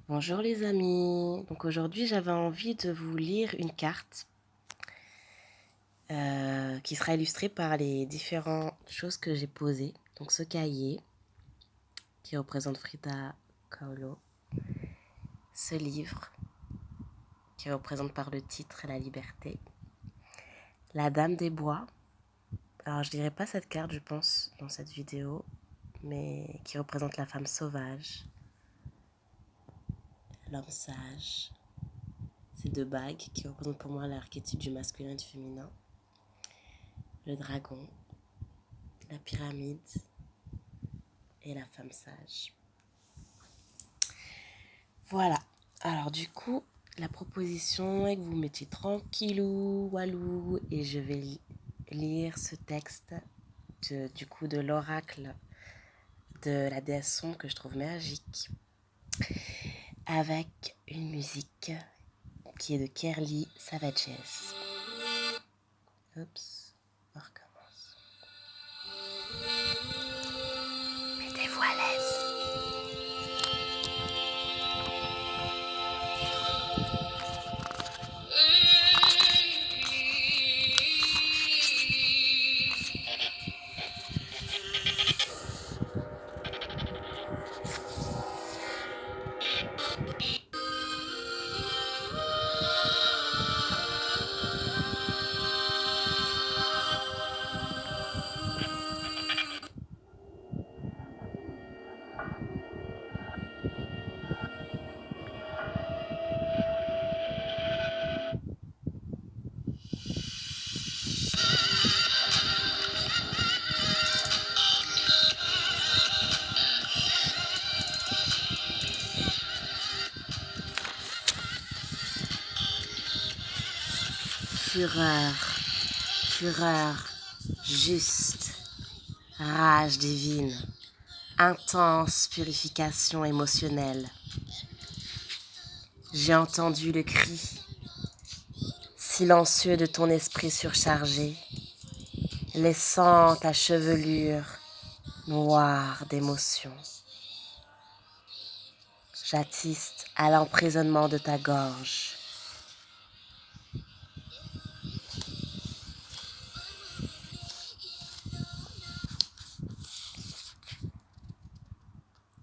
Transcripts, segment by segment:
Bonjour les amis, donc aujourd'hui j'avais envie de vous lire une carte qui sera illustrée par les différentes choses que j'ai posées. Donc ce cahier qui représente Frida Kahlo, ce livre qui représente par le titre La liberté, la Dame des Bois, alors je dirais pas cette carte je pense dans cette vidéo, mais qui représente la femme sauvage, l'homme sage, ces deux bagues qui représentent pour moi l'archétype du masculin et du féminin, le dragon, la pyramide et la femme sage. Voilà. Alors du coup, la proposition est que vous mettiez tranquillou, walou, et je vais lire ce texte de l'oracle de la déesse sombre que je trouve magique, avec une musique qui est de Kerli Savages. Oups, on recommence. Mettez-vous à l'aise. Fureur, fureur, juste, rage divine, intense purification émotionnelle. J'ai entendu le cri silencieux de ton esprit surchargé, laissant ta chevelure noire d'émotion. J'attiste à l'emprisonnement de ta gorge.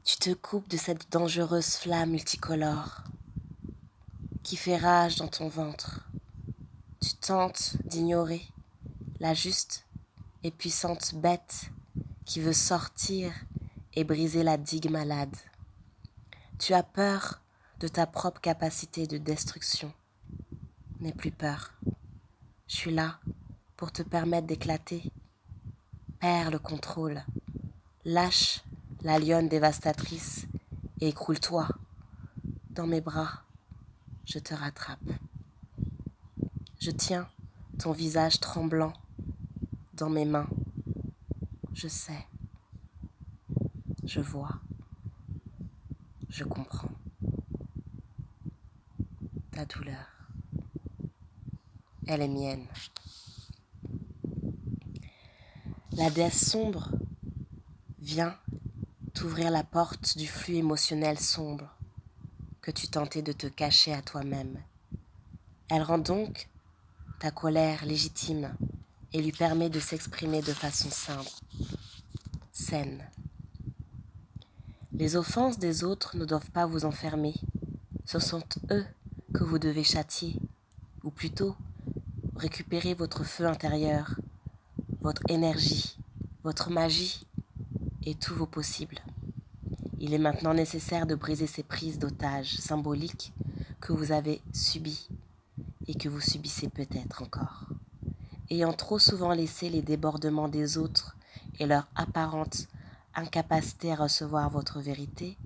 Tu te coupes de cette dangereuse flamme multicolore qui fait rage dans ton ventre. Tu tentes d'ignorer la juste et puissante bête qui veut sortir et briser la digue malade. Tu as peur de ta propre capacité de destruction. N'aie plus peur. Je suis là pour te permettre d'éclater. Perds le contrôle. Lâche la lionne dévastatrice et écroule-toi. Dans mes bras, je te rattrape. Je tiens ton visage tremblant dans mes mains. Je sais, je vois, je comprends ta douleur. Elle est mienne. La déesse sombre vient t'ouvrir la porte du flux émotionnel sombre que tu tentais de te cacher à toi-même. Elle rend donc ta colère légitime et lui permet de s'exprimer de façon simple, saine. Les offenses des autres ne doivent pas vous enfermer. Ce sont eux que vous devez châtier, ou plutôt récupérer votre feu intérieur, votre énergie, votre magie et tous vos possibles. Il est maintenant nécessaire de briser ces prises d'otages symboliques que vous avez subies et que vous subissez peut-être encore. Ayant trop souvent laissé les débordements des autres et leur apparente incapacité à recevoir votre vérité,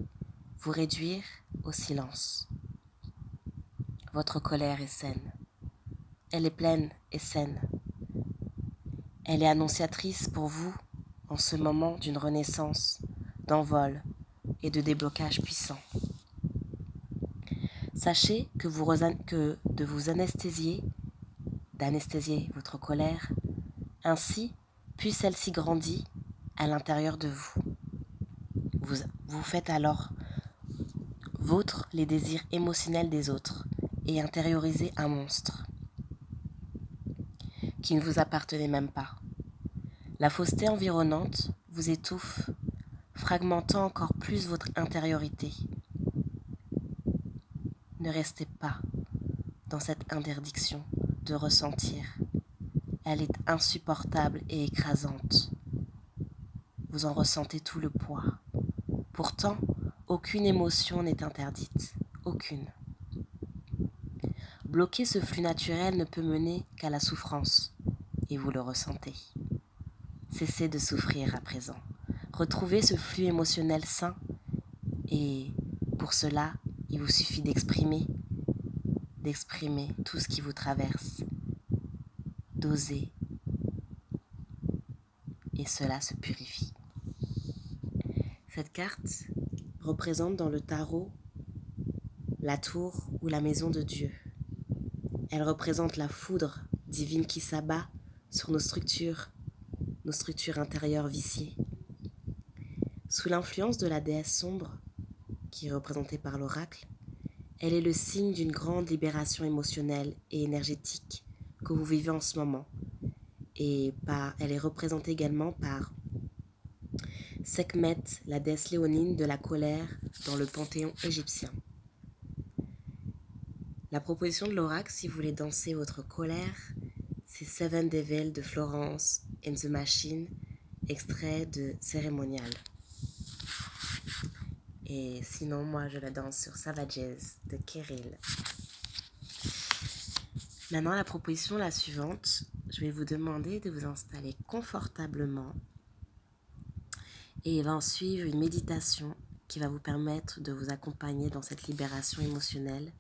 vous réduire au silence. Votre colère est saine. Elle est pleine et saine. Elle est annonciatrice pour vous, en ce moment, d'une renaissance, d'envol et de déblocage puissant. Sachez que de vous d'anesthésier votre colère, ainsi, puis celle-ci grandit à l'intérieur de vous. Vous faites alors vôtre les désirs émotionnels des autres et intériorisez un monstre qui ne vous appartenait même pas. La fausseté environnante vous étouffe, fragmentant encore plus votre intériorité. Ne restez pas dans cette interdiction de ressentir. Elle est insupportable et écrasante. Vous en ressentez tout le poids. Pourtant, aucune émotion n'est interdite. Aucune. Bloquer ce flux naturel ne peut mener qu'à la souffrance. Et vous le ressentez. Cessez de souffrir à présent. Retrouvez ce flux émotionnel sain. Et pour cela, il vous suffit d'exprimer tout ce qui vous traverse. D'oser. Et cela se purifie. Cette carte représente dans le tarot la tour ou la maison de Dieu. Elle représente la foudre divine qui s'abat sur nos structures intérieures viciées. Sous l'influence de la déesse sombre, qui est représentée par l'oracle, elle est le signe d'une grande libération émotionnelle et énergétique que vous vivez en ce moment. Et elle est représentée également par Sekhmet, la déesse léonine de la colère dans le panthéon égyptien. La proposition de l'oracle, si vous voulez danser votre colère, c'est Seven Devil de Florence and the Machine, extrait de Cérémonial. Et sinon, moi, je la danse sur Savages de Kirill. Maintenant, la proposition la suivante. Je vais vous demander de vous installer confortablement et il va en suivre une méditation qui va vous permettre de vous accompagner dans cette libération émotionnelle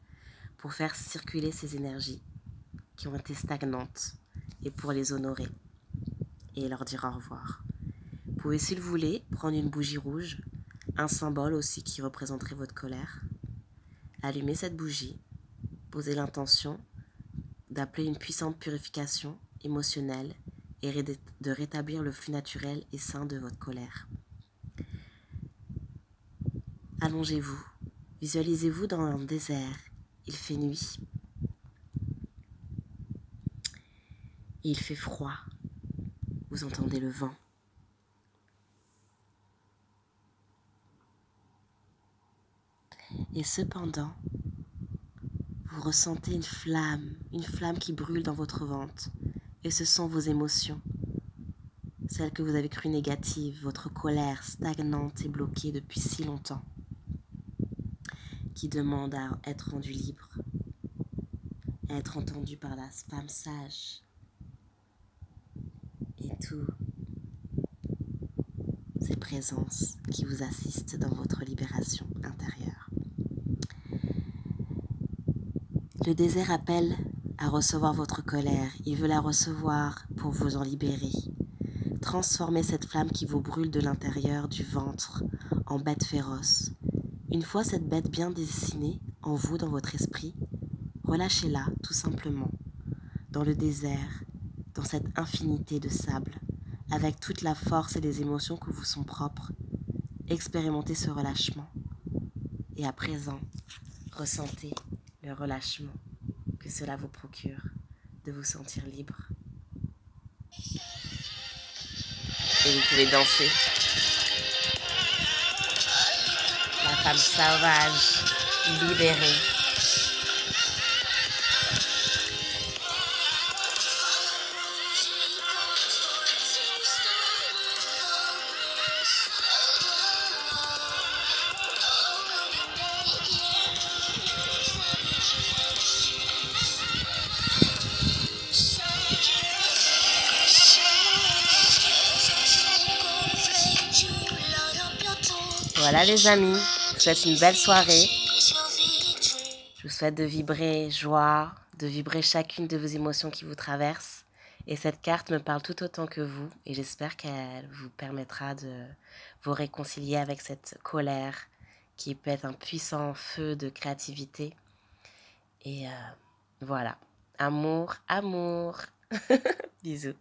pour faire circuler ces énergies qui ont été stagnantes et pour les honorer et leur dire au revoir. Vous pouvez, si vous voulez, prendre une bougie rouge, un symbole aussi qui représenterait votre colère, allumer cette bougie, poser l'intention d'appeler une puissante purification émotionnelle et de rétablir le flux naturel et sain de votre colère. Allongez-vous, visualisez-vous dans un désert, il fait nuit, et il fait froid, vous entendez le vent. Et cependant, vous ressentez une flamme qui brûle dans votre ventre, et ce sont vos émotions, celles que vous avez crues négatives, votre colère stagnante et bloquée depuis si longtemps, qui demande à être rendue libre, à être entendue par la femme sage, et tout ces présences qui vous assistent dans votre libération intérieure. Le désert appelle à recevoir votre colère. Il veut la recevoir pour vous en libérer. Transformez cette flamme qui vous brûle de l'intérieur du ventre en bête féroce. Une fois cette bête bien dessinée en vous, dans votre esprit, relâchez-la tout simplement dans le désert, dans cette infinité de sable, avec toute la force et les émotions qui vous sont propres. Expérimentez ce relâchement. Et à présent, ressentez le relâchement que cela vous procure de vous sentir libre. Et vous pouvez danser. La femme sauvage, libérée. Voilà les amis, je vous souhaite une belle soirée. Je vous souhaite de vibrer joie, de vibrer chacune de vos émotions qui vous traversent. Et cette carte me parle tout autant que vous et j'espère qu'elle vous permettra de vous réconcilier avec cette colère qui peut être un puissant feu de créativité. Et voilà, amour, amour. Bisous.